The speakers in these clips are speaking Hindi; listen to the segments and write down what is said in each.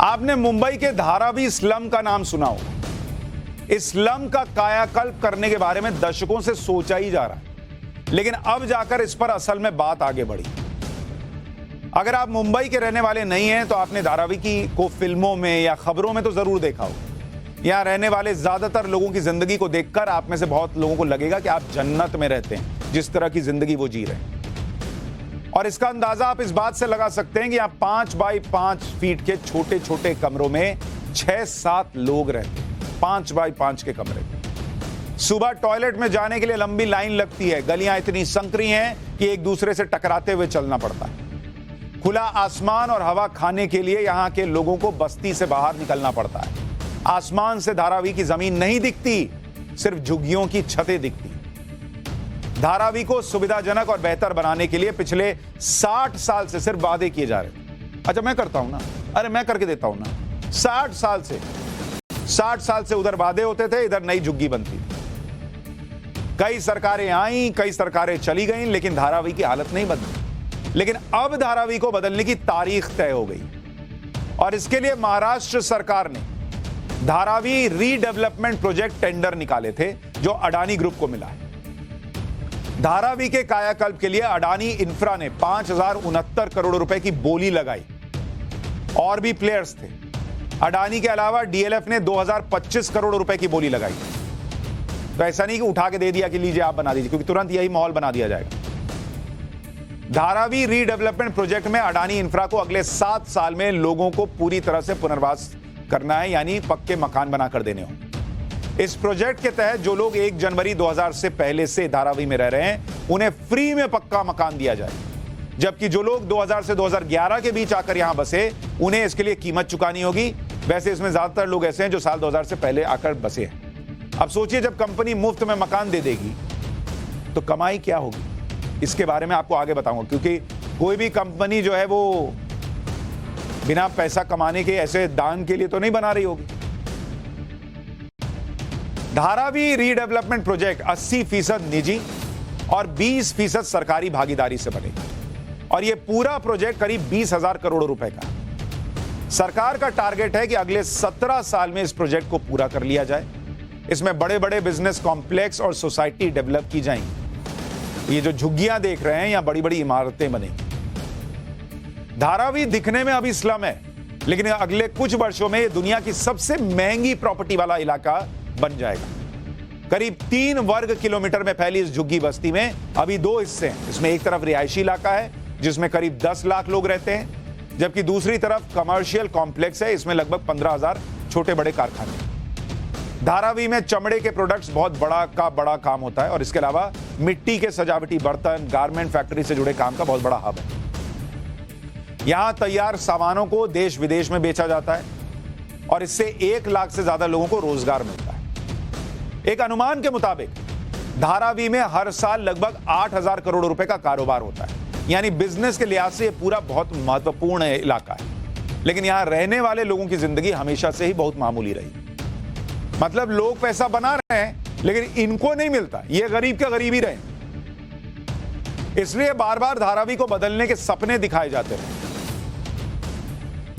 आपने मुंबई के धारावी स्लम का नाम सुना होगा। इस स्लम का कायाकल्प करने के बारे में दशकों से सोचा ही जा रहा है, लेकिन अब जाकर इस पर असल में बात आगे बढ़ी। अगर आप मुंबई के रहने वाले नहीं हैं तो आपने धारावी को फिल्मों में या खबरों में तो जरूर देखा होगा। यहां रहने वाले ज्यादातर लोगों की जिंदगी को देखकर आप में से बहुत लोगों को लगेगा कि आप जन्नत में रहते हैं, जिस तरह की जिंदगी वो जी रहे हैं। और इसका अंदाजा आप इस बात से लगा सकते हैं कि यहाँ 5 बाई 5 फीट के छोटे छोटे कमरों में 6-7 लोग रहते हैं। 5 बाई 5 के कमरे। सुबह टॉयलेट में जाने के लिए लंबी लाइन लगती है। गलियां इतनी संकरी हैं कि एक दूसरे से टकराते हुए चलना पड़ता है। खुला आसमान और हवा खाने के लिए यहाँ के लोगों को बस्ती से बाहर निकलना पड़ता है। आसमान से धारावी की जमीन नहीं दिखती, सिर्फ झुग्गियों की छतें दिखती। धारावी को सुविधाजनक और बेहतर बनाने के लिए पिछले 60 साल से सिर्फ वादे किए जा रहे। अच्छा, मैं करता हूं ना, अरे मैं करके देता हूं ना। 60 साल से उधर वादे होते थे, इधर नई झुग्गी बनती थी। कई सरकारें आई, कई सरकारें चली गईं, लेकिन धारावी की हालत नहीं बदली। लेकिन अब धारावी को बदलने की तारीख तय हो गई और इसके लिए महाराष्ट्र सरकार ने धारावी रीडेवलपमेंट प्रोजेक्ट टेंडर निकाले थे, जो अडानी ग्रुप को मिला है। धारावी के कायाकल्प के लिए अडानी इंफ्रा ने 5069 करोड़ रुपए की बोली लगाई। और भी प्लेयर्स थे। अडानी के अलावा डीएलएफ ने 2025 करोड़ रुपए की बोली लगाई। तो ऐसा नहीं कि उठा के दे दिया कि लीजिए आप बना दीजिए, क्योंकि तुरंत यही माहौल बना दिया जाएगा। धारावी रीडेवलपमेंट प्रोजेक्ट में अडानी इंफ्रा को अगले 7 साल में लोगों को पूरी तरह से पुनर्वास करना है, यानी पक्के मकान बनाकर देने होंगे। इस प्रोजेक्ट के तहत जो लोग 1 जनवरी 2000 से पहले से धारावी में रह रहे हैं, उन्हें फ्री में पक्का मकान दिया जाए। जबकि जो लोग 2000 से 2011 के बीच आकर यहां बसे, उन्हें इसके लिए कीमत चुकानी होगी। वैसे इसमें ज्यादातर लोग ऐसे हैं जो साल 2000 से पहले आकर बसे हैं। अब सोचिए, जब कंपनी मुफ्त में मकान दे देगी तो कमाई क्या होगी, इसके बारे में आपको आगे बताऊंगा, क्योंकि कोई भी कंपनी जो है वो बिना पैसा कमाने के ऐसे दान के लिए तो नहीं बना रही होगी। धारावी रीडेवलपमेंट प्रोजेक्ट 80% निजी और 20% सरकारी भागीदारी से बनेगा और यह पूरा प्रोजेक्ट करीब 20,000 करोड़ रुपए का। सरकार का टारगेट है कि अगले 17 साल में इस प्रोजेक्ट को पूरा कर लिया जाए। इसमें बड़े बड़े बिजनेस कॉम्प्लेक्स और सोसाइटी डेवलप की जाएंगी। ये जो झुग्गियां देख रहे हैं, यहां बड़ी बड़ी इमारतें बनेंगी। धारावी दिखने में अभी स्लम है, लेकिन अगले कुछ वर्षों में यह दुनिया की सबसे महंगी प्रॉपर्टी वाला इलाका बन जाएगा। करीब 3 वर्ग किलोमीटर में फैली इस झुग्गी बस्ती में अभी 2 हिस्से हैं। इसमें एक तरफ रिहायशी इलाका है जिसमें करीब 10 लाख लोग रहते हैं, जबकि दूसरी तरफ कमर्शियल कॉम्प्लेक्स है। इसमें लगभग 15,000 छोटे बड़े कारखाने। धारावी में चमड़े के प्रोडक्ट्स बहुत बड़ा काम होता है और इसके अलावा मिट्टी के सजावटी बर्तन, गारमेंट फैक्ट्री से जुड़े काम का बहुत बड़ा हब है। यहां तैयार सामानों को देश विदेश में बेचा जाता है और इससे 1 लाख से ज्यादा लोगों को रोजगार मिलता है। एक अनुमान के मुताबिक धारावी में हर साल लगभग 8,000 करोड़ रुपए का कारोबार होता है, यानी बिजनेस के लिहाज से यह पूरा बहुत महत्वपूर्ण इलाका है। लेकिन यहां रहने वाले लोगों की जिंदगी हमेशा से ही बहुत मामूली रही। मतलब लोग पैसा बना रहे हैं, लेकिन इनको नहीं मिलता। ये गरीब के गरीब ही रहे। इसलिए बार बार धारावी को बदलने के सपने दिखाए जाते हैं।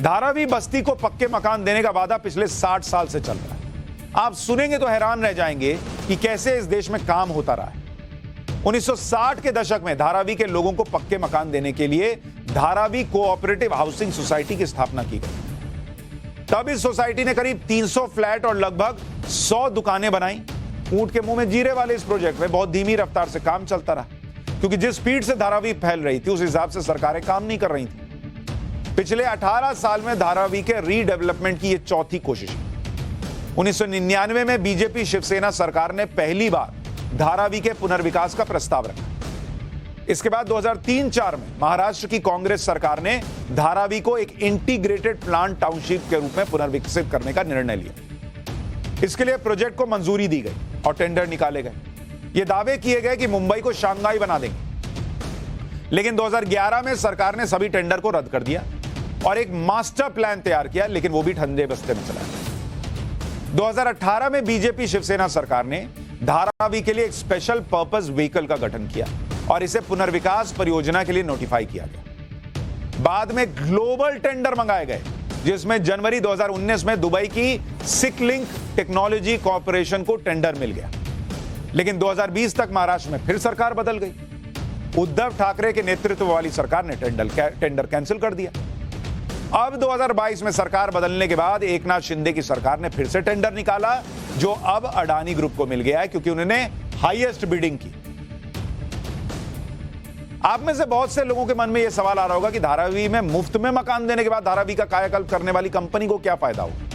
धारावी बस्ती को पक्के मकान देने का वादा पिछले 60 साल से चल रहा है। आप सुनेंगे तो हैरान रह जाएंगे कि कैसे इस देश में काम होता रहा है। 1960 के दशक में धारावी के लोगों को पक्के मकान देने के लिए धारावी कोऑपरेटिव हाउसिंग सोसाइटी की स्थापना की गई। तब इस सोसाइटी ने करीब 300 फ्लैट और लगभग 100 दुकानें बनाई। ऊंट के मुंह में जीरे वाले इस प्रोजेक्ट में बहुत धीमी रफ्तार से काम चलता रहा, क्योंकि जिस स्पीड से धारावी फैल रही थी उस हिसाब से सरकारें काम नहीं कर रही थी। पिछले 18 साल में धारावी के रीडेवलपमेंट की यह चौथी कोशिश है। 1999 में बीजेपी शिवसेना सरकार ने पहली बार धारावी के पुनर्विकास का प्रस्ताव रखा। इसके बाद 2003-04 में महाराष्ट्र की कांग्रेस सरकार ने धारावी को एक इंटीग्रेटेड प्लांट टाउनशिप के रूप में पुनर्विकसित करने का निर्णय लिया। इसके लिए प्रोजेक्ट को मंजूरी दी गई और टेंडर निकाले गए। ये दावे किए गए कि मुंबई को शांघाई बना देंगे, लेकिन 2011 में सरकार ने सभी टेंडर को रद्द कर दिया और एक मास्टर प्लान तैयार किया, लेकिन वो भी ठंडे बस्ते में चला। 2018 में बीजेपी शिवसेना सरकार ने धारावी के लिए एक स्पेशल पर्पस व्हीकल का गठन किया और इसे पुनर्विकास परियोजना के लिए नोटिफाई किया गया। बाद में ग्लोबल टेंडर मंगाए गए जिसमें जनवरी 2019 में दुबई की सिकलिंक टेक्नोलॉजी कॉर्पोरेशन को टेंडर मिल गया। लेकिन 2020 तक महाराष्ट्र में फिर सरकार बदल गई। उद्धव ठाकरे के नेतृत्व वाली सरकार ने टेंडर कैंसिल कर दिया। अब 2022 में सरकार बदलने के बाद एकनाथ शिंदे की सरकार ने फिर से टेंडर निकाला, जो अब अडानी ग्रुप को मिल गया है, क्योंकि उन्होंने हाईएस्ट बिडिंग की। आप में से बहुत से लोगों के मन में यह सवाल आ रहा होगा कि धारावी में मुफ्त में मकान देने के बाद धारावी का कायाकल्प करने वाली कंपनी को क्या फायदा होगा।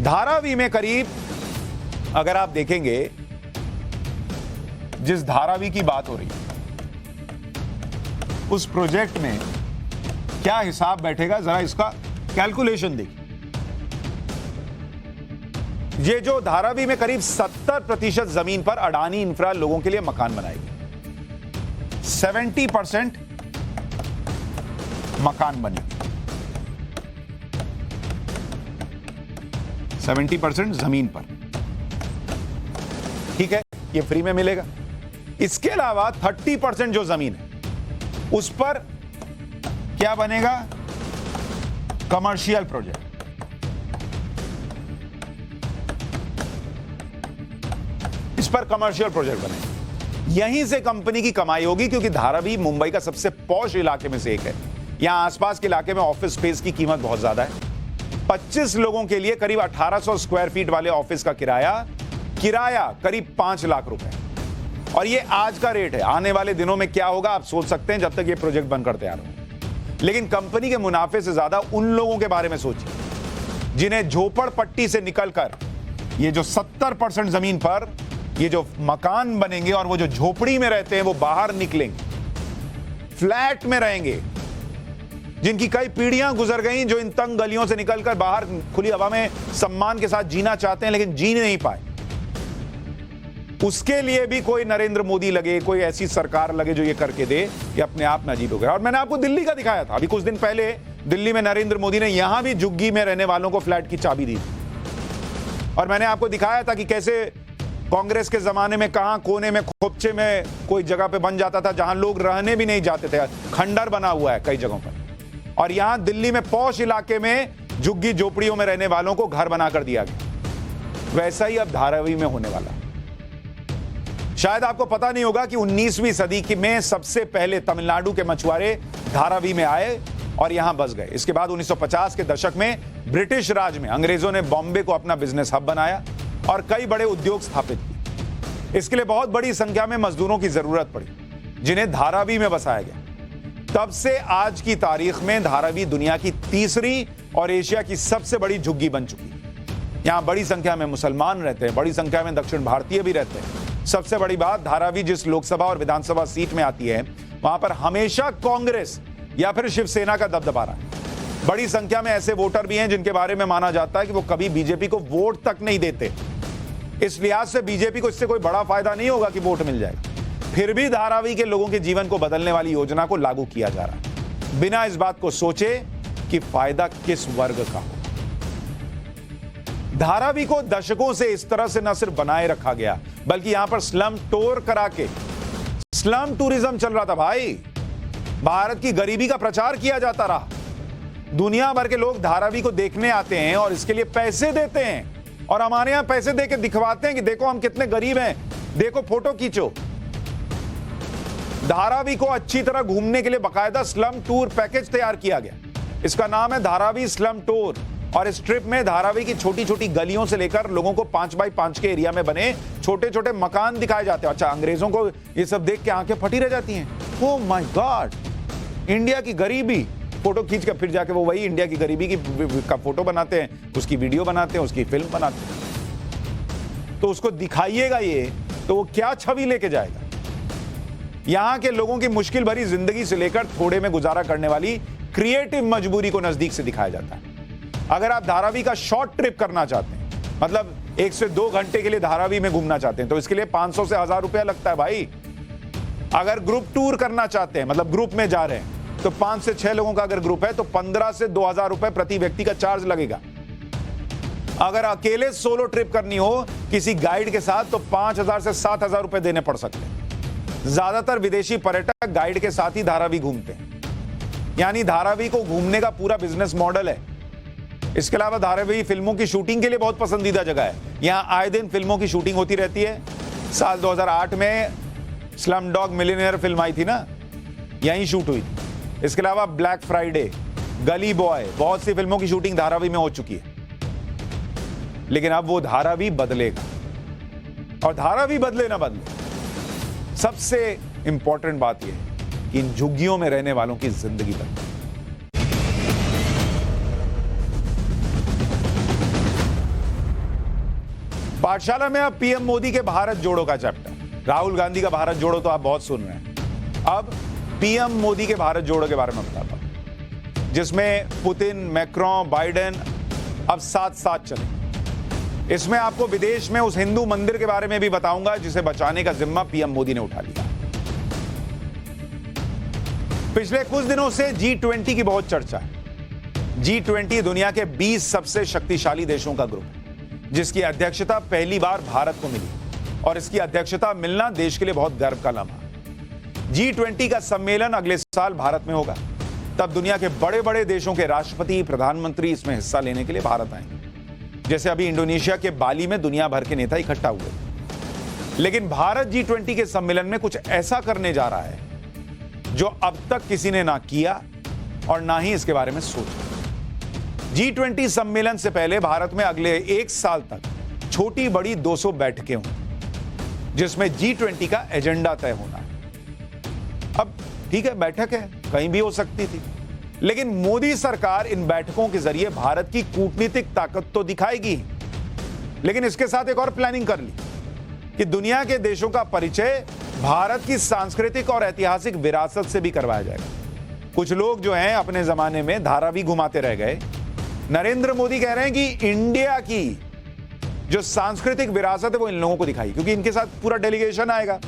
धारावी में करीब, अगर आप देखेंगे, जिस धारावी की बात हो रही है उस प्रोजेक्ट में क्या हिसाब बैठेगा, जरा इसका कैलकुलेशन देखिए। ये जो धारावी में करीब 70% जमीन पर अडानी इंफ्रा लोगों के लिए मकान बनाएगी। 70% मकान बनेगी, 70% जमीन पर, ठीक है, ये फ्री में मिलेगा। इसके अलावा 30% जो जमीन है उस पर क्या बनेगा, कमर्शियल प्रोजेक्ट। इस पर कमर्शियल प्रोजेक्ट बनेगा। यहीं से कंपनी की कमाई होगी, क्योंकि धारावी मुंबई का सबसे पॉश इलाके में से एक है। यहां आसपास के इलाके में ऑफिस स्पेस की कीमत बहुत ज्यादा है। 25 लोगों के लिए करीब 1800 स्क्वायर फीट वाले ऑफिस का किराया करीब 5 लाख रुपए, और ये आज का रेट है। आने वाले दिनों में क्या होगा आप सोच सकते हैं, जब तक ये प्रोजेक्ट बनकर तैयार हो। लेकिन कंपनी के मुनाफे से ज्यादा उन लोगों के बारे में सोचिए जिन्हें झोपड़पट्टी से निकलकर ये जो 70% जमीन पर ये जो मकान बनेंगे, और वो जो झोपड़ी में रहते हैं वो बाहर निकलेंगे, फ्लैट में रहेंगे, जिनकी कई पीढ़ियां गुजर गई, जो इन तंग गलियों से निकलकर बाहर खुली हवा में सम्मान के साथ जीना चाहते हैं लेकिन जी नहीं पाए। उसके लिए भी कोई नरेंद्र मोदी लगे, कोई ऐसी सरकार लगे जो ये करके दे, ये अपने आप में अजीब हो गया। और मैंने आपको दिल्ली का दिखाया था अभी कुछ दिन पहले। दिल्ली में नरेंद्र मोदी ने यहां भी झुग्गी में रहने वालों को फ्लैट की चाबी दी, और मैंने आपको दिखाया था कि कैसे कांग्रेस के जमाने में कहां कोने में, खोपचे में कोई जगह पे बन जाता था जहां लोग रहने भी नहीं जाते थे। खंडर बना हुआ है कई जगहों पर, और यहां दिल्ली में पॉश इलाके में झुग्गी झोपड़ियों में रहने वालों को घर बनाकर दिया गया। वैसा ही अब धारावी में होने वाला है। शायद आपको पता नहीं होगा कि 19वीं सदी में सबसे पहले तमिलनाडु के मछुआरे धारावी में आए और यहां बस गए। इसके बाद 1950 के दशक में ब्रिटिश राज में अंग्रेजों ने बॉम्बे को अपना बिजनेस हब बनाया और कई बड़े उद्योग स्थापित किए। इसके लिए बहुत बड़ी संख्या में मजदूरों की जरूरत पड़ी, जिन्हें धारावी में बसाया गया। तब से आज की तारीख में धारावी दुनिया की तीसरी और एशिया की सबसे बड़ी झुग्गी बन चुकी है। यहां बड़ी संख्या में मुसलमान रहते हैं, बड़ी संख्या में दक्षिण भारतीय भी रहते हैं। सबसे बड़ी बात, धारावी जिस लोकसभा और विधानसभा सीट में आती है, वहां पर हमेशा कांग्रेस या फिर शिवसेना का दबदबा रहा है। बड़ी संख्या में ऐसे वोटर भी हैं जिनके बारे में माना जाता है कि वो कभी बीजेपी को वोट तक नहीं देते। इस लिहाज से बीजेपी को इससे कोई बड़ा फायदा नहीं होगा कि वोट मिल जाएगा। फिर भी धारावी के लोगों के जीवन को बदलने वाली योजना को लागू किया जा रहा है, बिना इस बात को सोचे कि फायदा किस वर्ग का हो। धारावी को दशकों से इस तरह से न सिर्फ बनाए रखा गया, बल्कि यहां पर स्लम टूर करा के स्लम टूरिज्म चल रहा था। भाई, भारत की गरीबी का प्रचार किया जाता रहा। दुनिया भर के लोग धारावी को देखने आते हैं और इसके लिए पैसे देते हैं, और हमारे यहां पैसे देके दिखवाते हैं कि देखो हम कितने गरीब हैं, देखो फोटो खींचो। धारावी को अच्छी तरह घूमने के लिए बाकायदा स्लम टूर पैकेज तैयार किया गया। इसका नाम है धारावी स्लम टूर, और इस ट्रिप में धारावी की छोटी छोटी गलियों से लेकर लोगों को 5x5 के एरिया में बने छोटे छोटे मकान दिखाए जाते हैं। अच्छा, अंग्रेजों को ये सब देख के आंखें फटी रह जाती हैं। ओह माय गॉड, इंडिया की गरीबी। फोटो खींच कर फिर जाके वो वही इंडिया की गरीबी का फोटो बनाते हैं, उसकी वीडियो बनाते हैं, उसकी फिल्म बनाते हैं। तो उसको दिखाइएगा ये, तो वो क्या छवि लेके जाएगा। यहां के लोगों की मुश्किल भरी जिंदगी से लेकर थोड़े में गुजारा करने वाली क्रिएटिव मजबूरी को नजदीक से दिखाया जाता है। अगर आप धारावी का शॉर्ट ट्रिप करना चाहते हैं, मतलब 1 से 2 घंटे के लिए धारावी में घूमना चाहते हैं, तो इसके लिए 500 से 1000 रुपया लगता है भाई। अगर ग्रुप टूर करना चाहते हैं, मतलब ग्रुप में जा रहे हैं, तो 5 से 6 लोगों का अगर ग्रुप है तो 15 से 2000 रुपए प्रति व्यक्ति का चार्ज लगेगा। अगर अकेले सोलो ट्रिप करनी हो किसी गाइड के साथ, तो 5000 से 7000 रुपए देने पड़ सकते हैं। ज्यादातर विदेशी पर्यटक गाइड के साथ ही धारावी घूमते हैं। यानी धारावी को घूमने का पूरा बिजनेस मॉडल है। इसके अलावा धारावी फिल्मों की शूटिंग के लिए बहुत पसंदीदा जगह है। यहां आए दिन फिल्मों की शूटिंग होती रहती है। साल 2008 में स्लम डॉग मिलियनेयर फिल्म आई थी ना, यहीं शूट हुई। इसके अलावा ब्लैक फ्राइडे, गली बॉय, बहुत सी फिल्मों की शूटिंग धारावी में हो चुकी है। लेकिन अब वो धारावी बदलेगा, और धारावी बदले ना बदले, सबसे इंपॉर्टेंट बात यह है कि इन झुग्गियों में रहने वालों की जिंदगी बदले। पाठशाला में अब पीएम मोदी के भारत जोड़ो का चैप्टर। राहुल गांधी का भारत जोड़ो तो आप बहुत सुन रहे हैं, अब पीएम मोदी के भारत जोड़ो के बारे में बताता हूं, जिसमें पुतिन, मैक्रोन, बाइडेन अब साथ साथ चले। इसमें आपको विदेश में उस हिंदू मंदिर के बारे में भी बताऊंगा जिसे बचाने का जिम्मा पीएम मोदी ने उठा लिया। पिछले कुछ दिनों से G20 की बहुत चर्चा है। G20 दुनिया के 20 सबसे शक्तिशाली देशों का ग्रुप है, जिसकी अध्यक्षता पहली बार भारत को मिली, और इसकी अध्यक्षता मिलना देश के लिए बहुत गर्व का लम्हा। G20 का सम्मेलन अगले साल भारत में होगा। तब दुनिया के बड़े बड़े देशों के राष्ट्रपति, प्रधानमंत्री इसमें हिस्सा लेने के लिए भारत आएंगे। जैसे अभी इंडोनेशिया के बाली में दुनिया भर के नेता इकट्ठा हुए। लेकिन भारत G20 के सम्मेलन में कुछ ऐसा करने जा रहा है जो अब तक किसी ने ना किया और ना ही इसके बारे में सोचा। G20 सम्मेलन से पहले भारत में अगले 1 साल तक छोटी बड़ी 200 बैठकें होंगी, जिसमें G20 का एजेंडा तय होना है। अब ठीक है, बैठक है, कहीं भी हो सकती थी, लेकिन मोदी सरकार इन बैठकों के जरिए भारत की कूटनीतिक ताकत तो दिखाएगी, लेकिन इसके साथ एक और प्लानिंग कर ली कि दुनिया के देशों का परिचय भारत की सांस्कृतिक और ऐतिहासिक विरासत से भी करवाया जाएगा। कुछ लोग जो हैं अपने जमाने में धारावी घुमाते रह गए। नरेंद्र मोदी कह रहे हैं कि इंडिया की जो सांस्कृतिक विरासत है वो इन लोगों को दिखाई, क्योंकि इनके साथ पूरा डेलीगेशन आएगा,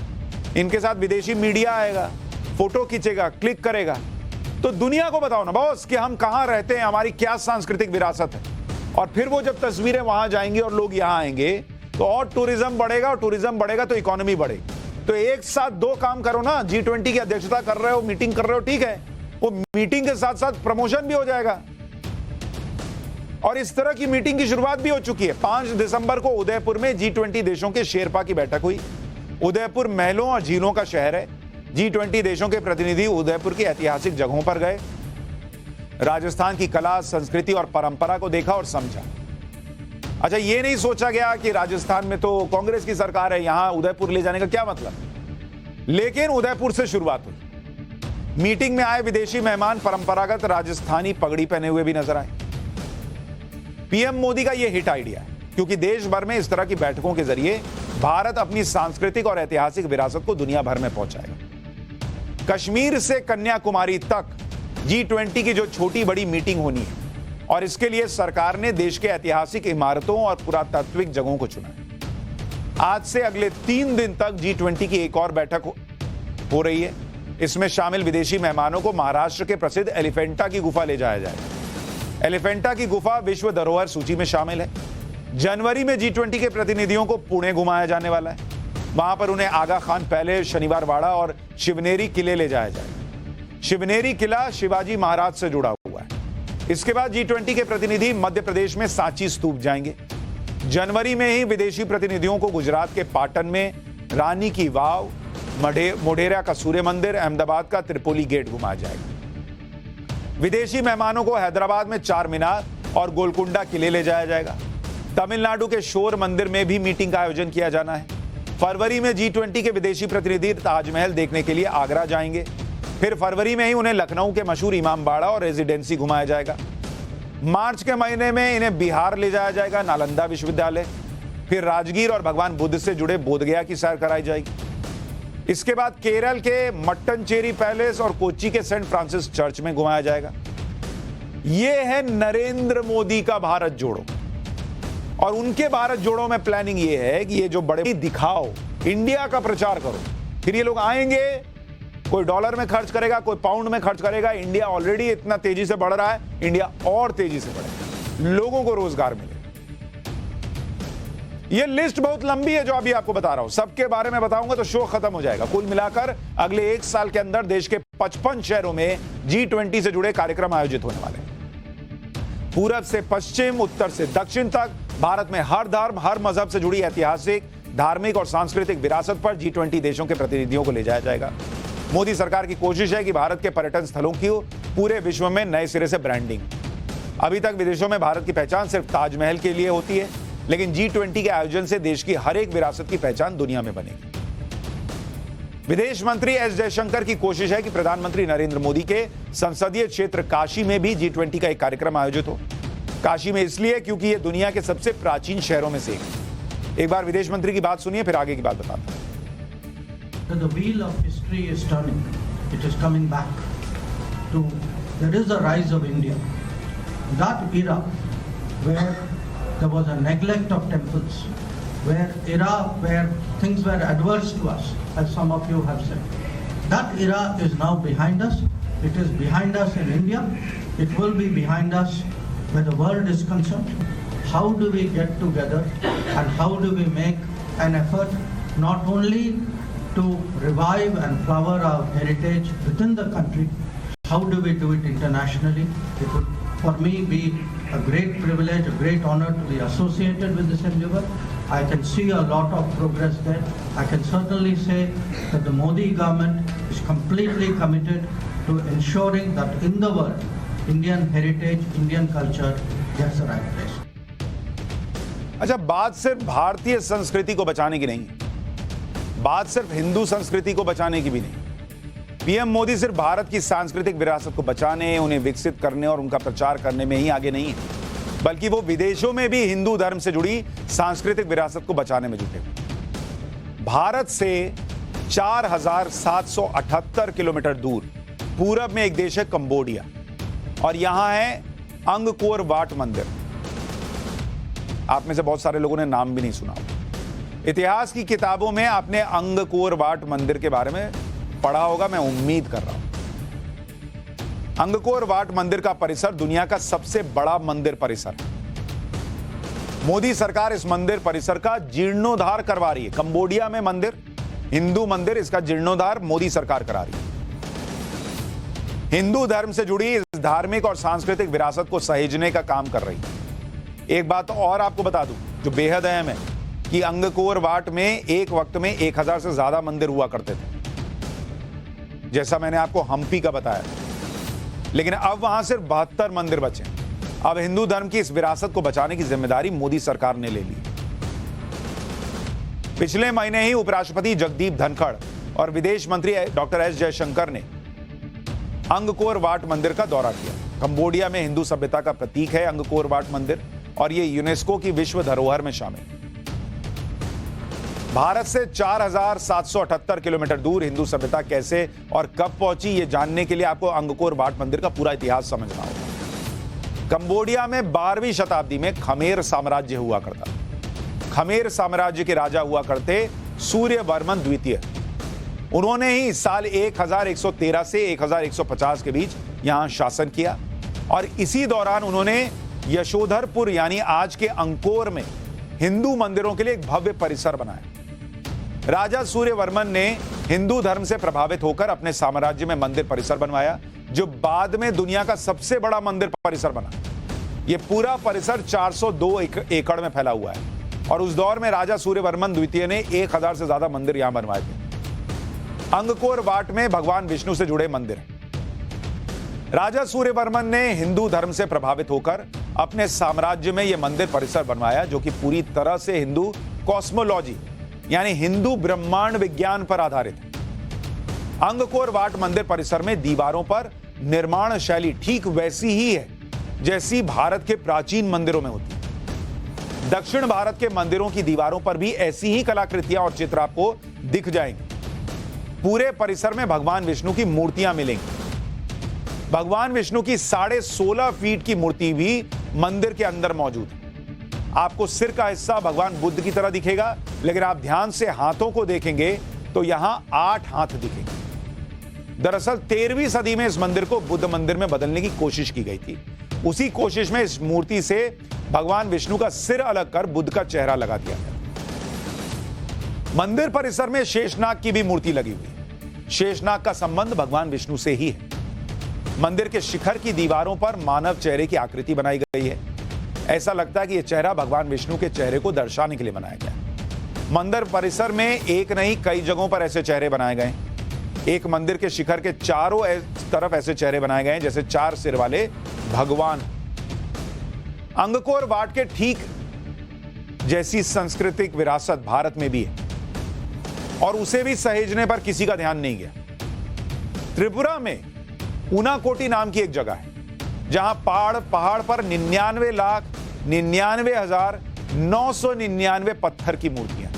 इनके साथ विदेशी मीडिया आएगा, फोटो खींचेगा, क्लिक करेगा। तो दुनिया को बताओ ना बॉस कि हम कहां रहते हैं, हमारी क्या सांस्कृतिक विरासत है। और फिर वो जब तस्वीरें वहां जाएंगी और लोग यहां आएंगे तो और टूरिज्म बढ़ेगा, और टूरिज्म बढ़ेगा तो इकोनॉमी बढ़ेगी। तो एक साथ दो काम करो ना। G20 की अध्यक्षता कर रहे हो, मीटिंग कर रहे हो, ठीक है, वो मीटिंग के साथ साथ प्रमोशन भी हो जाएगा। और इस तरह की मीटिंग की शुरुआत भी हो चुकी है। 5 दिसंबर को उदयपुर में G20 देशों के शेरपा की बैठक हुई। उदयपुर महलों और झीलों का शहर है। G20 देशों के प्रतिनिधि उदयपुर की ऐतिहासिक जगहों पर गए, राजस्थान की कला, संस्कृति और परंपरा को देखा और समझा। अच्छा, ये नहीं सोचा गया कि राजस्थान में तो कांग्रेस की सरकार है, यहां उदयपुर ले जाने का क्या मतलब। लेकिन उदयपुर से शुरुआत हुई। मीटिंग में आए विदेशी मेहमान परंपरागत राजस्थानी पगड़ी पहने हुए भी नजर आए। पीएम मोदी का यह हिट आइडिया है, क्योंकि देश भर में इस तरह की बैठकों के जरिए भारत अपनी सांस्कृतिक और ऐतिहासिक विरासत को दुनिया भर में पहुंचाएगा। कश्मीर से कन्याकुमारी तक G20 की जो छोटी बड़ी मीटिंग होनी है, और इसके लिए सरकार ने देश के ऐतिहासिक इमारतों और पुरातात्विक जगहों को चुना है। आज से अगले 3 दिन तक G20 की एक और बैठक हो रही है। इसमें शामिल विदेशी मेहमानों को महाराष्ट्र के प्रसिद्ध एलिफेंटा की गुफा ले जाया जाएगा। एलिफेंटा की गुफा विश्व धरोहर सूची में शामिल है। जनवरी में G20 के प्रतिनिधियों को पुणे घुमाया जाने वाला है। वहां पर उन्हें आगा खान पैलेस, शनिवार वाड़ा और शिवनेरी किले ले जाया जाएगा। शिवनेरी किला शिवाजी महाराज से जुड़ा हुआ है। इसके बाद G20 के प्रतिनिधि मध्य प्रदेश में सांची स्तूप जाएंगे। जनवरी में ही विदेशी प्रतिनिधियों को गुजरात के पाटन में रानी की वाव, मोढेरा का सूर्य मंदिर, अहमदाबाद का त्रिपोली गेट घुमाया जाएगा। विदेशी मेहमानों को हैदराबाद में चार मीनार और गोलकुंडा किले ले जाया जाएगा। तमिलनाडु के शोर मंदिर में भी मीटिंग का आयोजन किया जाना है। फरवरी में G20 के विदेशी प्रतिनिधि ताजमहल देखने के लिए आगरा जाएंगे। फिर फरवरी में ही उन्हें लखनऊ के मशहूर इमामबाड़ा और रेजिडेंसी घुमाया जाएगा। मार्च के महीने में इन्हें बिहार ले जाया जाएगा, नालंदा विश्वविद्यालय। फिर राजगीर और भगवान बुद्ध से जुड़े बोधगया की सैर कराई जाएगी। इसके बाद केरल के मट्टनचेरी पैलेस और कोच्चि के सेंट फ्रांसिस चर्च में घुमाया जाएगा। यह है नरेंद्र मोदी का भारत जोड़ो। और उनके भारत जोड़ो में प्लानिंग यह है कि ये जो बड़े दिखाओ, इंडिया का प्रचार करो। फिर ये लोग आएंगे, कोई डॉलर में खर्च करेगा, कोई पाउंड में खर्च करेगा। इंडिया ऑलरेडी इतना तेजी से बढ़ रहा है, इंडिया और तेजी से बढ़ेगा, लोगों को रोजगार मिलेगा। यह लिस्ट बहुत लंबी है जो अभी आपको बता रहा हूं, सबके बारे में बताऊंगा तो शो खत्म हो जाएगा। कुल मिलाकर अगले 1 साल के अंदर देश के 55 शहरों में G20 से जुड़े कार्यक्रम आयोजित होने वाले हैं। पूरब से पश्चिम, उत्तर से दक्षिण तक भारत में हर धर्म, हर मजहब से जुड़ी ऐतिहासिक, धार्मिक और सांस्कृतिक विरासत पर G20 देशों के प्रतिनिधियों को ले जाया जाएगा। मोदी सरकार की कोशिश है कि भारत के पर्यटन स्थलों की पूरे विश्व में नए सिरे से ब्रांडिंग। अभी तक विदेशों में भारत की पहचान सिर्फ ताजमहल के लिए होती है, लेकिन G20 के आयोजन से देश की हर एक विरासत की पहचान दुनिया में बनेगी। विदेश मंत्री एस जयशंकर की कोशिश है कि प्रधानमंत्री नरेंद्र मोदी के संसदीय क्षेत्र काशी में भी G20 का एक कार्यक्रम आयोजित हो। काशी में इसलिए क्योंकि यह दुनिया के सबसे प्राचीन शहरों में से एक बार विदेश मंत्री की बात सुनिए, फिर आगे की बात बताता हूं। The wheel of history is turning. It is coming back to there is a rise of India. That era where there was a neglect of temples, where things were adverse to us, as some of you have said. That era is now behind us. It is behind us in India. It will be behind us where the world is concerned. How do we get together and how do we make an effort not only to revive and flower our heritage within the country, how do we do it internationally? It would, for me, be a great privilege, a great honor to be associated with this endeavor. I can see a lot of progress there. I can certainly say that the Modi government is completely committed to ensuring that in the world, Indian heritage, Indian culture gets the right place. अच्छा, बात सिर्फ भारतीय संस्कृति को बचाने की नहीं, बात सिर्फ हिंदू संस्कृति को बचाने की भी नहीं। पीएम मोदी सिर्फ भारत की सांस्कृतिक विरासत को बचाने, उन्हें विकसित करने और उनका प्रचार करने में ही आगे नहीं है, बल्कि वो विदेशों में भी हिंदू धर्म से जुड़ी सांस्कृतिक विरासत को बचाने में जुटे। भारत से 4,778 किलोमीटर दूर पूरब में एक देश है कंबोडिया, और यहां है अंगकोर वाट मंदिर। आप में से बहुत सारे लोगों ने नाम भी नहीं सुना। इतिहास की किताबों में आपने अंगकोर वाट मंदिर के बारे में पढ़ा होगा, मैं उम्मीद कर रहा हूं। अंगकोर वाट मंदिर का परिसर दुनिया का सबसे बड़ा मंदिर परिसर है। मोदी सरकार इस मंदिर परिसर का जीर्णोद्धार करवा रही है। कंबोडिया में मंदिर, हिंदू मंदिर, इसका जीर्णोद्धार मोदी सरकार करा रही है। हिंदू धर्म से जुड़ी इस धार्मिक और सांस्कृतिक विरासत को सहेजने का काम कर रही है। एक बात और आपको बता दूं जो बेहद अहम है कि अंगकोर वाट में एक वक्त में 1000 से ज्यादा मंदिर हुआ करते थे, जैसा मैंने आपको हम्पी का बताया, लेकिन अब वहां सिर्फ 72 मंदिर बचे। अब हिंदू धर्म की इस विरासत को बचाने की जिम्मेदारी मोदी सरकार ने ले ली। पिछले महीने ही उपराष्ट्रपति जगदीप धनखड़ और विदेश मंत्री डॉक्टर एस जयशंकर ने अंगकोर वाट मंदिर का दौरा किया। कंबोडिया में हिंदू सभ्यता का प्रतीक है अंगकोर वाट मंदिर, और यह यूनेस्को की विश्व धरोहर में शामिल। भारत से 4,778 किलोमीटर दूर हिंदू सभ्यता कैसे और कब पहुंची, यह जानने के लिए आपको अंगकोर वाट मंदिर का पूरा इतिहास समझना होगा। कंबोडिया में 12वीं शताब्दी में खमेर साम्राज्य हुआ करता। खमेर साम्राज्य के राजा हुआ करते सूर्यवर्मन द्वितीय। उन्होंने ही साल 1113 से 1150 के बीच यहां शासन किया, और इसी दौरान उन्होंने यशोधरपुर यानी आज के अंकोर में हिंदू मंदिरों के लिए एक भव्य परिसर बनाया। राजा सूर्यवर्मन ने हिंदू धर्म से प्रभावित होकर अपने साम्राज्य में मंदिर परिसर बनवाया, जो बाद में दुनिया का सबसे बड़ा मंदिर परिसर बना। यह पूरा परिसर 402 एकड़ में फैला हुआ है, और उस दौर में राजा सूर्यवर्मन द्वितीय ने 1000 से ज्यादा मंदिर यहां बनवाए थे। अंगकोर वाट में भगवान विष्णु से जुड़े मंदिर हैं। राजा सूर्यवर्मन ने हिंदू धर्म से प्रभावित होकर अपने साम्राज्य में यह मंदिर परिसर बनवाया, जो कि पूरी तरह से हिंदू कॉस्मोलॉजी यानी हिंदू ब्रह्मांड विज्ञान पर आधारित है। अंगकोर वाट मंदिर परिसर में दीवारों पर निर्माण शैली ठीक वैसी ही है जैसी भारत के प्राचीन मंदिरों में होती है। दक्षिण भारत के मंदिरों की दीवारों पर भी ऐसी ही कलाकृतियां और चित्र आपको दिख जाएंगे। पूरे परिसर में भगवान विष्णु की मूर्तियां मिलेंगी। भगवान विष्णु की 16.5 फीट की मूर्ति भी मंदिर के अंदर मौजूद है। आपको सिर का हिस्सा भगवान बुद्ध की तरह दिखेगा, लेकिन आप ध्यान से हाथों को देखेंगे तो यहां 8 हाथ दिखेंगे। दरअसल 13वीं सदी में इस मंदिर को बुद्ध मंदिर में बदलने की कोशिश की गई थी। उसी कोशिश में इस मूर्ति से भगवान विष्णु का सिर अलग कर बुद्ध का चेहरा लगा दिया गया। मंदिर परिसर में शेषनाग की भी मूर्ति लगी हुई है। शेषनाग का संबंध भगवान विष्णु से ही है। मंदिर के शिखर की दीवारों पर मानव चेहरे की आकृति बनाई गई है। ऐसा लगता है कि यह चेहरा भगवान विष्णु के चेहरे को दर्शाने के लिए बनाया गया है। मंदिर परिसर में एक नहीं कई जगहों पर ऐसे चेहरे बनाए गए हैं। एक मंदिर के शिखर के चारों तरफ ऐसे चेहरे बनाए गए हैं जैसे 4 सिर वाले भगवान। अंगकोर वाट के ठीक जैसी सांस्कृतिक विरासत भारत में भी है और उसे भी सहेजने पर किसी का ध्यान नहीं गया। त्रिपुरा में ऊनाकोटी नाम की एक जगह है जहां पहाड़ पर 99,99,999 पत्थर की मूर्तियां,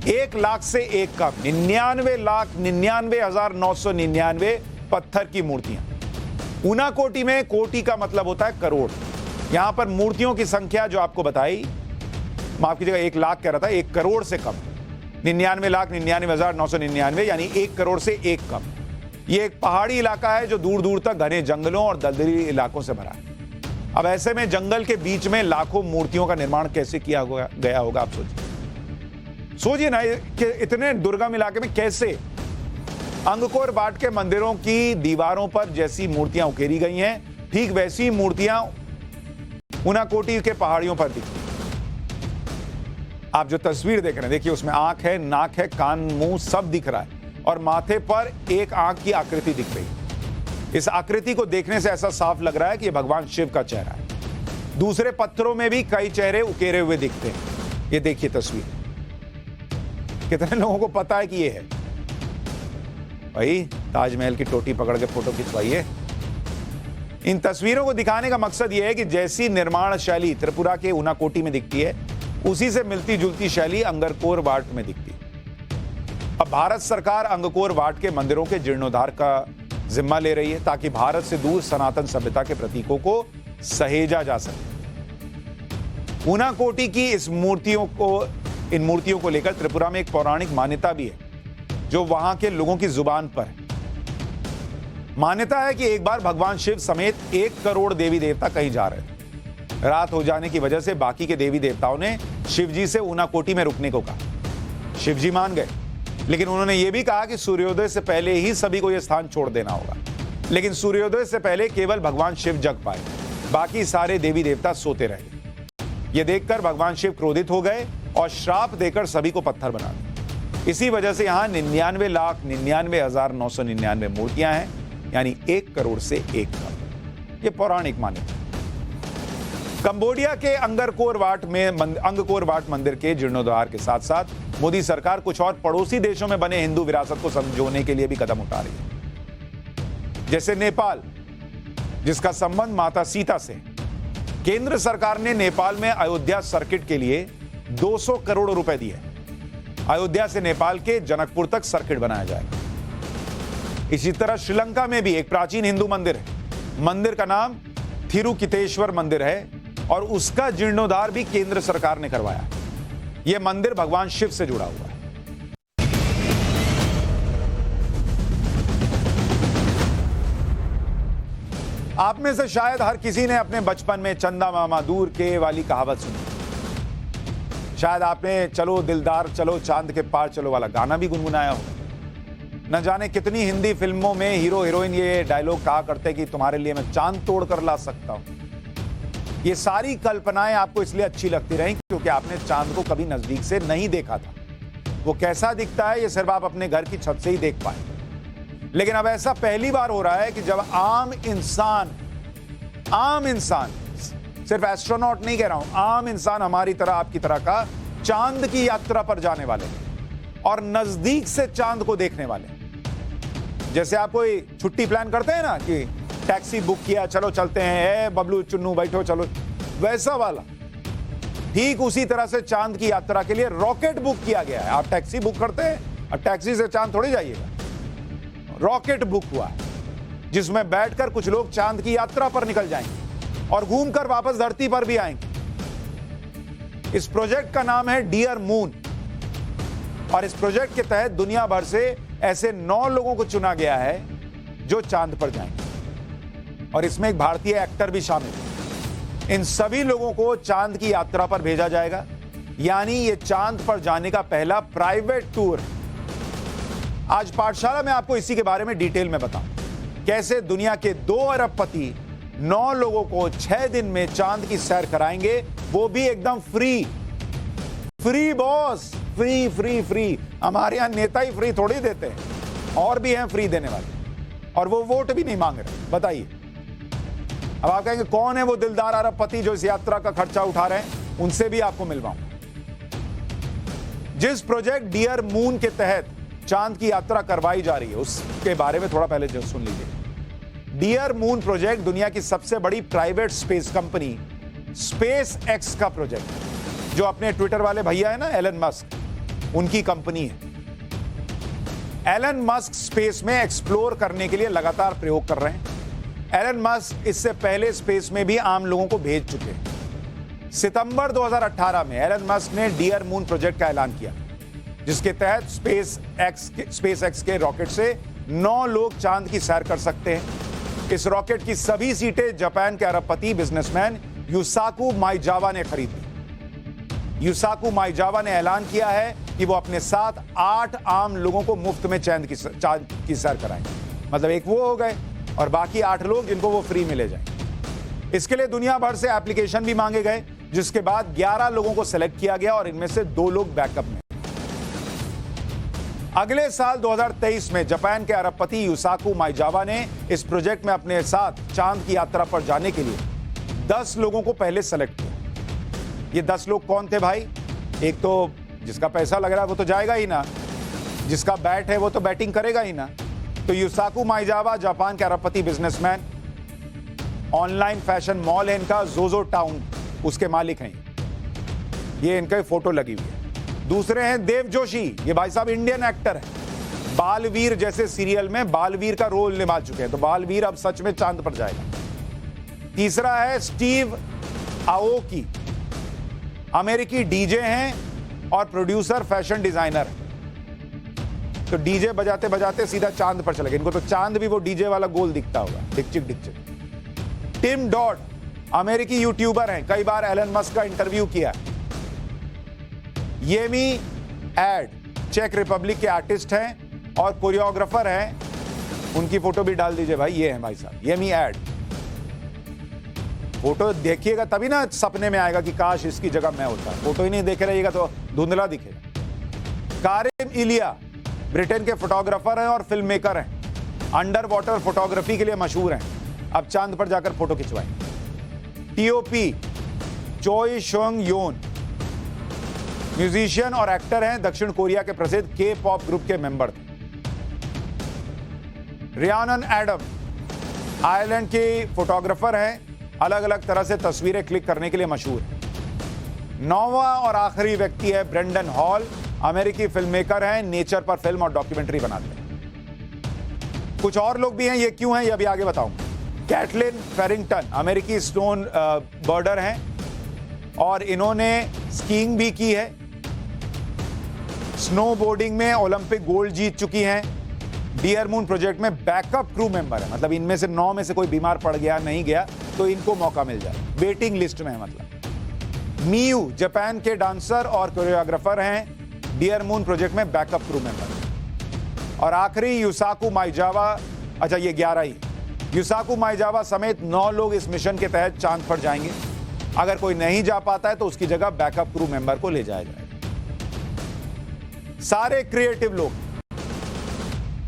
1 लाख से एक कम, 99,99,999 पत्थर की मूर्तियां। ऊनाकोटी में कोटि का मतलब होता है करोड़। यहां पर मूर्तियों की संख्या जो आपको बताई, माफ कीजिएगा 1 लाख कह रहा था, 1 करोड़ से कम, 99,99,999 यानी 1 करोड़ से एक कम। यह एक पहाड़ी इलाका है जो दूर दूर तक घने जंगलों और दलदली इलाकों से भरा है। अब ऐसे में जंगल के बीच में लाखों मूर्तियों का निर्माण कैसे किया गया होगा, आप सोचिए ना कि इतने दुर्गम इलाके में कैसे अंगकोर वाट के मंदिरों की दीवारों पर जैसी मूर्तियां उकेरी गई हैं, ठीक वैसी मूर्तियां ऊनाकोटी के पहाड़ियों पर दिखती। आप जो तस्वीर देख रहे हैं, देखिए उसमें आंख है, नाक है, कान, मुंह सब दिख रहा है और माथे पर एक आंख की आकृति दिख रही है। इस आकृति को देखने से ऐसा साफ लग रहा है कि यह भगवान शिव का चेहरा है। दूसरे पत्थरों में भी कई चेहरे उकेरे हुए दिखते हैं। ये देखिए तस्वीर, कितने लोगों को पता है कि ये है? भाई ताजमहल की टोटी पकड़ के फोटो खिंचवाइए। इन तस्वीरों को दिखाने का मकसद यह है कि जैसी निर्माण शैली त्रिपुरा के ऊनाकोटी में दिखती है, उसी से मिलती जुलती शैली अंगकोर वाट में दिखती है। अब भारत सरकार अंगकोर वाट के मंदिरों के जीर्णोद्धार का जिम्मा ले रही है ताकि भारत से दूर सनातन सभ्यता के प्रतीकों को सहेजा जा सके। ऊनाकोटी की इन मूर्तियों को लेकर त्रिपुरा में एक पौराणिक मान्यता भी है जो वहां के लोगों की जुबान पर है। मान्यता है कि एक बार भगवान शिव समेत 1 करोड़ देवी देवता कहीं जा रहे थे। रात हो जाने की वजह से बाकी के देवी देवताओं ने शिवजी से ऊनाकोटी में रुकने को कहा। शिवजी मान गए, लेकिन उन्होंने यह भी कहा कि सूर्योदय से पहले ही सभी को यह स्थान छोड़ देना होगा। लेकिन सूर्योदय से पहले केवल भगवान शिव जग पाए, बाकी सारे देवी देवता सोते रहे। यह देखकर भगवान शिव क्रोधित हो गए और श्राप देकर सभी को पत्थर बना दिया। इसी वजह से यहां 99,99,999 मूर्तियां हैं, यानी 1 करोड़ से एक कम। यह पौराणिक मान्यता। कंबोडिया के अंगकोर वाट मंदिर के जीर्णोद्धार के साथ साथ मोदी सरकार कुछ और पड़ोसी देशों में बने हिंदू विरासत को संजोने के लिए भी कदम उठा रही है। जैसे नेपाल, जिसका संबंध माता सीता से। केंद्र सरकार ने नेपाल में अयोध्या सर्किट के लिए 200 करोड़ रुपए दिए। अयोध्या से नेपाल के जनकपुर तक सर्किट बनाया जाएगा। इसी तरह श्रीलंका में भी एक प्राचीन हिंदू मंदिर है। मंदिर का नाम थिरुकितेश्वर मंदिर है और उसका जीर्णोद्धार भी केंद्र सरकार ने करवाया। यह मंदिर भगवान शिव से जुड़ा हुआ है। आप में से शायद हर किसी ने अपने बचपन में चंदा मामा दूर के वाली कहावत सुनी। शायद आपने चलो दिलदार चलो चांद के पार चलो वाला गाना भी गुनगुनाया हो। न जाने कितनी हिंदी फिल्मों में हीरो हीरोइन ये डायलॉग कहा करते कि तुम्हारे लिए मैं चांद तोड़ कर ला सकता हूं। ये सारी कल्पनाएं आपको इसलिए अच्छी लगती रही क्योंकि आपने चांद को कभी नजदीक से नहीं देखा था। वो कैसा दिखता है ये सिर्फ आप अपने घर की छत से ही देख पाए। लेकिन अब ऐसा पहली बार हो रहा है कि जब आम इंसान, सिर्फ एस्ट्रोनॉट नहीं कह रहा हूं, आम इंसान हमारी तरह आपकी तरह का चांद की यात्रा पर जाने वाले और नजदीक से चांद को देखने वाले। जैसे आप कोई छुट्टी प्लान करते हैं ना कि टैक्सी बुक किया, चलो चलते हैं, बबलू चुन्नू बैठो चलो, वैसा वाला। ठीक उसी तरह से चांद की यात्रा के लिए रॉकेट बुक किया गया है। आप टैक्सी बुक करते हैं और टैक्सी से चांद थोड़ी जाइएगा, रॉकेट बुक हुआ है जिसमें बैठकर कुछ लोग चांद की यात्रा पर निकल जाएंगे और घूमकर वापस धरती पर भी आएंगे। इस प्रोजेक्ट का नाम है डियर मून और इस प्रोजेक्ट के तहत दुनिया भर से ऐसे 9 लोगों को चुना गया है जो चांद पर जाएंगे और इसमें एक भारतीय एक्टर भी शामिल है। इन सभी लोगों को चांद की यात्रा पर भेजा जाएगा, यानी ये चांद पर जाने का पहला प्राइवेट टूर। आज पाठशाला में आपको इसी के बारे में डिटेल में बताऊं। कैसे दुनिया के 2 अरबपति 9 लोगों को 6 दिन में चांद की सैर कराएंगे, वो भी एकदम free. Free boss, free free free. हमारे यहां नेता ही फ्री थोड़ी देते हैं, और भी हैं फ्री देने वाले, और वो वोट भी नहीं मांग रहे। बताइए, अब आप कहेंगे कौन है वो दिलदार अरबपति जो इस यात्रा का खर्चा उठा रहे हैं? उनसे भी आपको मिलवाऊं। जिस प्रोजेक्ट डियर मून के तहत चांद की यात्रा करवाई जा रही है, उसके बारे में थोड़ा पहले सुन लीजिए। डियर मून प्रोजेक्ट दुनिया की सबसे बड़ी private space company space x का प्रोजेक्ट, जो अपने ट्विटर वाले भैया है ना एलन मस्क, उनकी कंपनी है। एलन मस्क स्पेस में एक्सप्लोर करने के लिए लगातार प्रयोग कर रहे हैं। एलन मस्क इससे पहले स्पेस में भी आम लोगों को भेज चुके हैं। सितंबर 2018 में एलन मस्क ने डियर मून प्रोजेक्ट का ऐलान किया, जिसके तहत स्पेस एक्स के रॉकेट से 9 लोग चांद की सैर कर सकते हैं। इस रॉकेट की सभी सीटें जापान के अरबपति बिजनेसमैन युसाकु माइजावा ने खरीदी। युसाकु माइजावा ने ऐलान किया है कि वो अपने साथ 8 आम लोगों को मुफ्त में चांद की सैर कराएंगे। मतलब एक वो हो गए और बाकी 8 लोग जिनको वो फ्री में ले जाएंगे। इसके लिए दुनिया भर से एप्लीकेशन भी मांगे गए, जिसके बाद 11 लोगों को सिलेक्ट किया गया और इनमें से 2 लोग बैकअप में। अगले साल 2023 में जापान के अरबपति युसाकु माइजावा ने इस प्रोजेक्ट में अपने साथ चांद की यात्रा पर जाने के लिए 10 लोगों को पहले सेलेक्ट किया। ये 10 लोग कौन थे भाई? एक तो जिसका पैसा लग रहा है वो तो जाएगा ही ना, जिसका बैट है वो तो बैटिंग करेगा ही ना। तो युसाकु माइजावा जापान के अरबपति बिजनेसमैन, ऑनलाइन फैशन मॉल है इनका जोजो टाउन, उसके मालिक हैं। ये इनका फोटो लगी हुई है। दूसरे हैं देव जोशी, ये भाई साहब इंडियन एक्टर है। बालवीर जैसे सीरियल में बालवीर का रोल निभा चुके हैं, तो बालवीर अब सच में चांद पर जाएगा। तीसरा है स्टीव आओकी, अमेरिकी डीजे हैं और प्रोड्यूसर, फैशन डिजाइनर। तो डीजे बजाते बजाते सीधा चांद पर चले गए। इनको तो चांद भी वो डीजे वाला गोल दिखता होगा, डिकचिक डिकचिक। टिम डॉट, अमेरिकी यूट्यूबर हैं, कई बार एलन मस्क का इंटरव्यू किया। येमी एड, चेक रिपब्लिक के आर्टिस्ट हैं और कोरियोग्राफर हैं। उनकी फोटो भी डाल दीजिए भाई, ये हैं भाई साहब येमी एड। फोटो देखिएगा तभी ना सपने में आएगा कि काश इसकी जगह मैं होता। फोटो ही नहीं देखे रहिएगा तो धुंधला दिखेगा। कारिम इलिया ब्रिटेन के फोटोग्राफर हैं और फिल्म मेकर हैं। अंडर वाटर फोटोग्राफी के लिए मशहूर हैं, अब चांद पर जाकर फोटो खिंचवाएंगे। टीओपी चोई शोंग योन, म्यूजिशियन और एक्टर हैं, दक्षिण कोरिया के प्रसिद्ध के पॉप ग्रुप के मेंबर थे। रियानन एडम आयरलैंड के फोटोग्राफर हैं, अलग अलग तरह से तस्वीरें क्लिक करने के लिए मशहूर है। 9वां और आखिरी व्यक्ति है ब्रेंडन हॉल, अमेरिकी फिल्म मेकर हैं, नेचर पर फिल्म और डॉक्यूमेंट्री बनाते हैं। कुछ और लोग भी हैं, ये क्यों हैं ये अभी आगे बताऊंगा। कैटलिन फेरिंगटन अमेरिकी स्टोन बर्डर हैं और इन्होंने स्कीइंग भी की है, स्नोबोर्डिंग में ओलंपिक गोल्ड जीत चुकी हैं। डियर मून प्रोजेक्ट में बैकअप क्रू मेंबर है, मतलब इनमें से 9 में से कोई बीमार पड़ गया, नहीं गया तो इनको मौका मिल जाए, वेटिंग लिस्ट में है। मतलब मियू जापान के डांसर और कोरियोग्राफर हैं, डियर मून प्रोजेक्ट में बैकअप क्रू मेंबर। और आखिरी युसाकु माइजावा, अच्छा ये 11 ही। युसाकु माइजावा समेत 9 लोग इस मिशन के तहत चांद पर जाएंगे। अगर कोई नहीं जा पाता है तो उसकी जगह बैकअप क्रू मेंबर को ले जाया जाएगा। सारे क्रिएटिव लोग,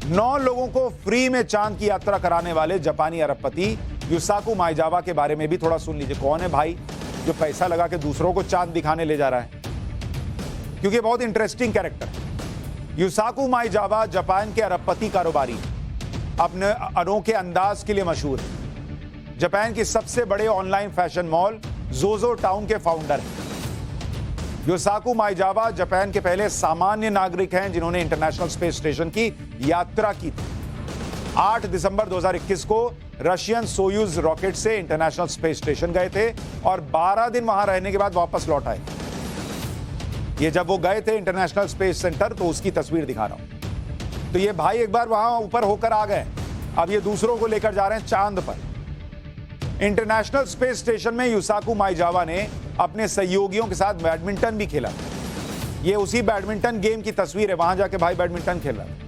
9 लोगों को फ्री में चांद की यात्रा कराने वाले जापानी अरबपति युसाकु माइजावा के बारे में भी थोड़ा सुन लीजिए। कौन है भाई जो पैसा लगा के दूसरों को चांद दिखाने ले जा रहा है? क्योंकि बहुत इंटरेस्टिंग कैरेक्टर है। युसाकु माइजावा जापान के अरबपति कारोबारी, अपने अनोखे अंदाज के लिए मशहूर है। जापान की सबसे बड़े ऑनलाइन फैशन मॉल जोजो टाउन के फाउंडर हैं। युसाकु माइजावा जापान के पहले सामान्य नागरिक हैं जिन्होंने इंटरनेशनल स्पेस स्टेशन की यात्रा की थी। 8 दिसंबर 2021 को रशियन सोयूज रॉकेट से इंटरनेशनल स्पेस स्टेशन गए थे और 12 दिन वहां रहने के बाद वापस लौट आए। ये जब वो गए थे इंटरनेशनल स्पेस सेंटर, तो उसकी तस्वीर दिखा रहा हूं। तो ये भाई एक बार वहां ऊपर होकर आ गए, अब ये दूसरों को लेकर जा रहे हैं चांद पर। इंटरनेशनल स्पेस स्टेशन में युसाकु माइजावा ने अपने सहयोगियों के साथ बैडमिंटन भी खेला। ये उसी बैडमिंटन गेम की तस्वीर है, वहां जाके भाई बैडमिंटन खेल रहा है।